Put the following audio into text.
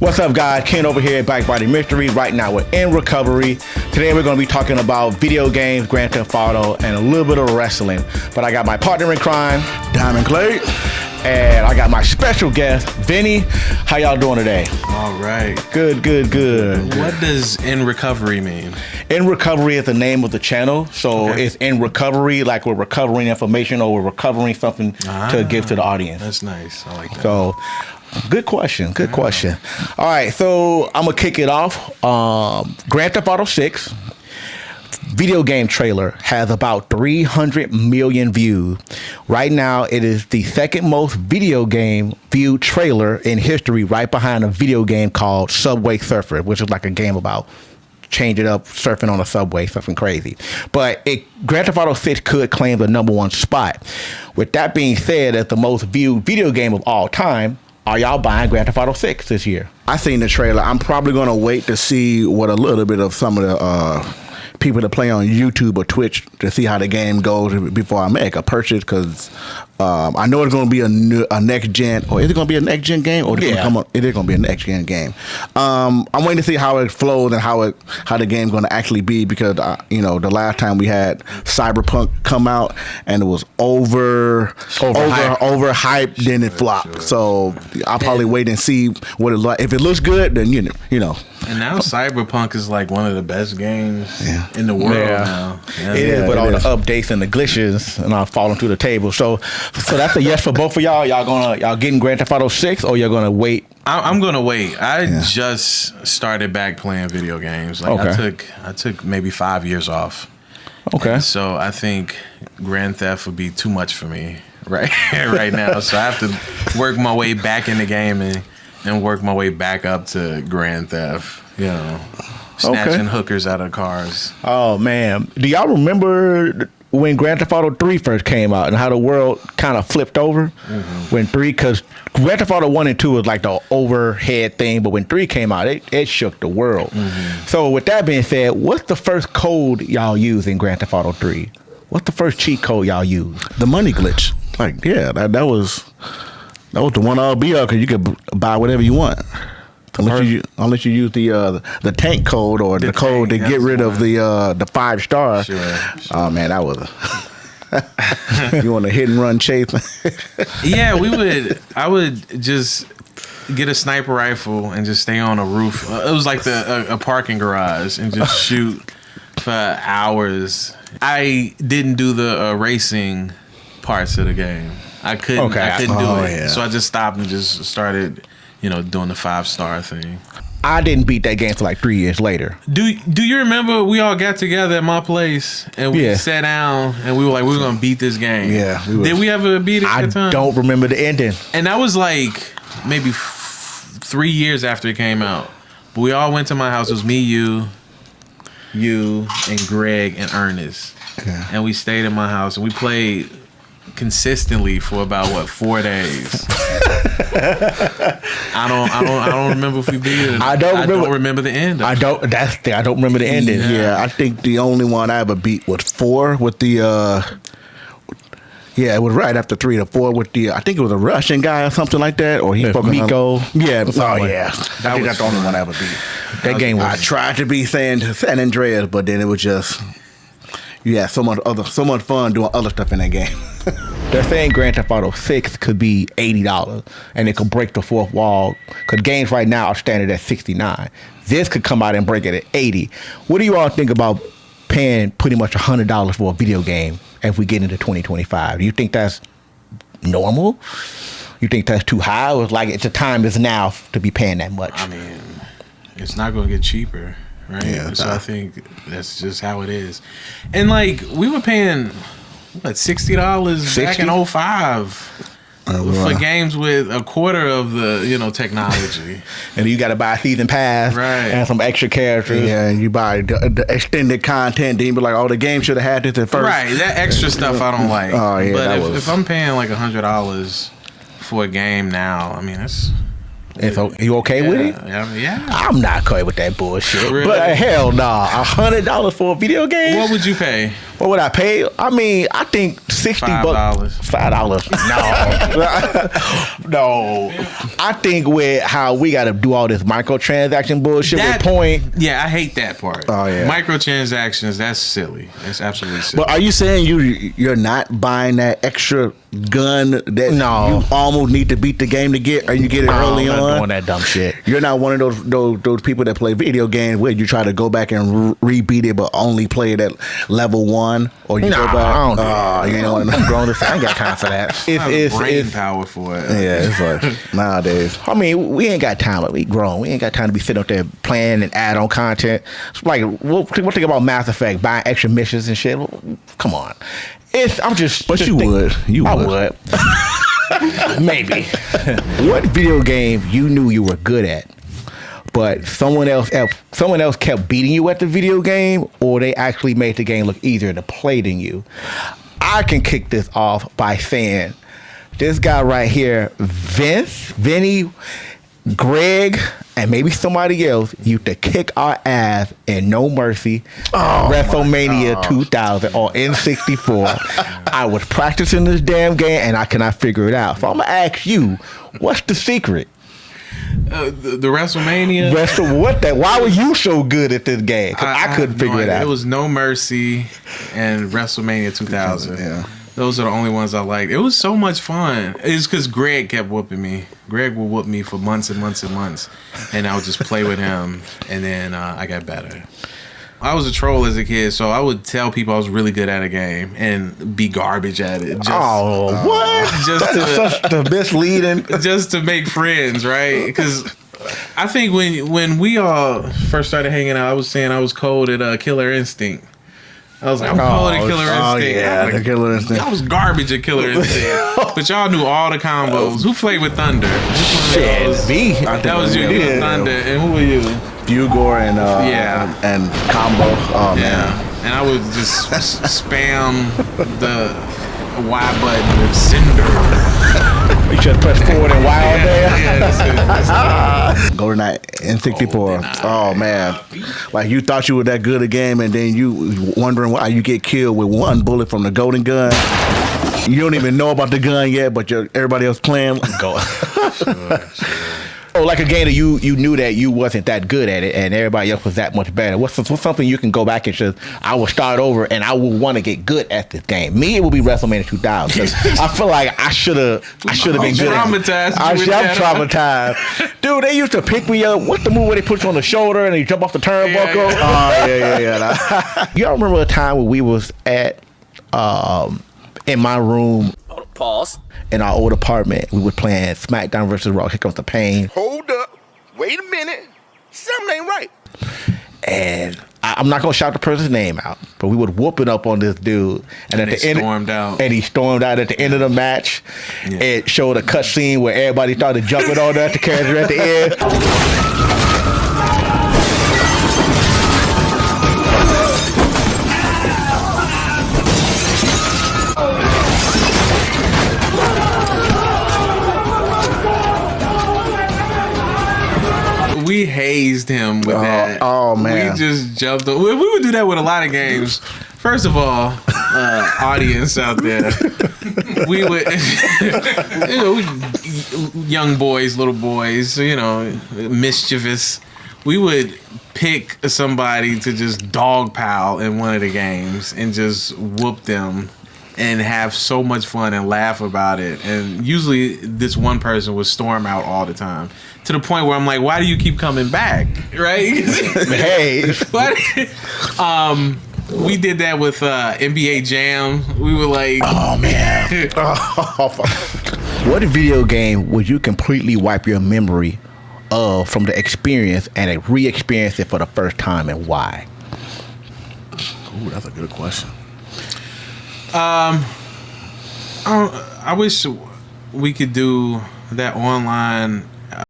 What's up, guys? Ken over here at Bike Body Mystery. Right now, we're in recovery. Today, we're going to be talking about video games, Grand Theft Auto, and a little bit of wrestling. But I got my partner in crime, Diamond Clay, and I got my special guest, Vinny. How y'all doing today? All right. Good. What does in recovery mean? In recovery is the name of the channel. So It's in recovery, like we're recovering information or we're recovering something to give to the audience. That's nice. I like that. So, good question. All right, so I'm going to kick it off. Grand Theft Auto 6 video game trailer has about 300 million views. Right now, it is the second most video game viewed trailer in history, right behind a video game called Subway Surfer, which is like a game about change it up, surfing on a subway, something crazy. But Grand Theft Auto 6 could claim the number one spot. With that being said, as the most viewed video game of all time, are y'all buying Grand Theft Auto 6 this year? I seen the trailer. I'm probably going to wait to see what a little bit of some of the people that play on YouTube or Twitch to see how the game goes before I make a purchase, because I know it's going to be a next gen. Or is it going to be a next gen game? Or it is going to be a next gen game. I'm waiting to see how it flows and how the game's going to actually be, because the last time we had Cyberpunk come out and it was overhyped, then it flopped. Sure. So I'll probably wait and see what it like. If it looks good, then you know. And now Cyberpunk is like one of the best games in the world now. Yeah. It is, but all the updates and the glitches and all falling through the table. So that's a yes for both of y'all. Y'all getting Grand Theft Auto 6, or you're gonna wait? I'm gonna wait. I just started back playing video games. Like I took maybe 5 years off. Okay. And so I think Grand Theft would be too much for me right now. So I have to work my way back in the game and work my way back up to Grand Theft, snatching hookers out of cars. Oh, man. Do y'all remember when Grand Theft Auto 3 first came out and how the world kind of flipped over? When 3, because Grand Theft Auto 1 and 2 was like the overhead thing, but when 3 came out, it shook the world. So with that being said, what's the first code y'all use in Grand Theft Auto 3? What's the first cheat code y'all use? The money glitch. That was the one I'll be because you could buy whatever you want, unless you use the tank code or the code to get rid of the 5-star. Sure. Oh man, that was you want a hit and run chase? Yeah, I would just get a sniper rifle and just stay on a roof. It was like a parking garage and just shoot for hours. I didn't do the racing parts of the game. I couldn't do it. Yeah. So I just stopped and just started, doing the 5-star thing. I didn't beat that game for like 3 years later. Do you remember we all got together at my place and we sat down and we were like, we're going to beat this game? Yeah. Did we ever beat it at the time? I don't remember the ending. And that was like maybe 3 years after it came out. But we all went to my house. It was me, you and Greg and Ernest. Yeah. And we stayed in my house and we played consistently for about 4 days. I don't remember if we beat it. I don't remember the end. I don't remember the ending. Yeah, I think the only one I ever beat was 4 with the it was right after 3 to 4 with the I think it was a Russian guy or something like that, or he spoke Miko. I think that's the only one I ever beat. That game was. I tried to be saying San Andreas, but then it was just. You had so much fun doing other stuff in that game. They're saying Grand Theft Auto 6 could be $80, and it could break the fourth wall. Because games right now are standard at $69. This could come out and break it at $80. What do you all think about paying pretty much $100 for a video game if we get into 2025? Do you think that's normal? You think that's too high? Or it's the time is now to be paying that much? I mean, it's not going to get cheaper. Right. Yeah, so I think that's just how it is. And we were paying $60 back in 2005 for games with a quarter of the technology. And you got to buy a season pass and some extra characters. Yeah, and you buy the extended content. Then you be like, the game should have had this at first. Right, that extra stuff I don't like. Oh yeah, but if I'm paying $100 for a game now, I mean And so you okay with it? Yeah. I'm not okay with that bullshit. Really? But hell nah, $100 for a video game? What would you pay? What would I pay? I mean, I think $60. $5. No. No. I think with how we got to do all this microtransaction bullshit with point. Yeah, I hate that part. Oh, yeah. Microtransactions, that's silly. That's absolutely silly. But are you saying you're not buying that extra gun that No. you almost need to beat the game to get, or you get it early I'm not on? doing that dumb shit. You're not one of those people that play video games where you try to go back and rebeat it, but only play it at level 1, or you go back. I don't do Oh, that. you ain't one of I'm them. grown. I ain't got time for that. I have brain power for it. Yeah, it's like nowadays. I mean, we ain't got time. We grown. We ain't got time to be sitting up there playing and add on content. It's like, what think about Mass Effect, buying extra missions and shit? Come on. I'm just. But you would. I would. Maybe. What video game you knew you were good at, but someone else kept beating you at the video game, or they actually made the game look easier to play than you? I can kick this off by saying this guy right here, Vinny, Greg, and maybe somebody else used to kick our ass in No Mercy, WrestleMania 2000 or N64. I was practicing this damn game and I cannot figure it out. So I'm gonna ask you, what's the secret? The WrestleMania. Why were you so good at this game? 'Cause I couldn't figure it out. It was No Mercy and WrestleMania 2000. Yeah. Those are the only ones I liked. It was so much fun. It's because Greg kept whooping me. Greg would whoop me for months and months and months, and I would just play with him, and then I got better. I was a troll as a kid, so I would tell people I was really good at a game and be garbage at it. What? Just That is such the misleading. just to make friends, right? Because I think when we all first started hanging out, I was saying I was cold at Killer Instinct. I was like, I'm cold at Killer Instinct. Oh yeah, Like, the Killer Instinct. I was garbage at Killer Instinct, but y'all knew all the combos. Who played with Thunder? Shit, me. That was you, Yeah. Thunder, and who were you? Bugor and Yeah. and Combo. Oh man. And I would just spam the Y button with Cinder. You just press forward and Y all day. That's it. Golden Knight N64. Oh man, like you thought you were that good at a game, and then you wondering why you get killed with one bullet from the golden gun. You don't even know about the gun yet, but everybody else playing. Go. Oh, like a game that you knew that you wasn't that good at it, and everybody else was that much better. What's something you can go back and just, I will start over, and I will want to get good at this game. Me, it will be WrestleMania 2000. 'Cause I feel like I should have been good. Traumatized. I'm traumatized, dude. They used to pick me up. What's the move where they put you on the shoulder and you jump off the turnbuckle? Yeah. Y'all remember a time when we was at in my room? Pause. In our old apartment, we were playing SmackDown versus Raw. Here comes the pain. Hold up. Wait a minute. Something ain't right. And I'm not gonna shout the person's name out, but we would whoop it up on this dude. And at the end, and he stormed out at the end of the match. Yeah. It showed a cut scene where everybody started jumping on at the character at the end. We hazed him with that. Oh man, we just jumped. We would do that with a lot of games. First of all, audience out there, we would, young boys, little boys, mischievous. We would pick somebody to just dogpile in one of the games and just whoop them and have so much fun and laugh about it. And usually this one person would storm out all the time, to the point where I'm like, why do you keep coming back? Right? Hey. We did that with NBA Jam. We were like, oh man. What video game would you completely wipe your memory of from the experience and re-experience it for the first time, and why? Ooh, that's a good question. I wish we could do that online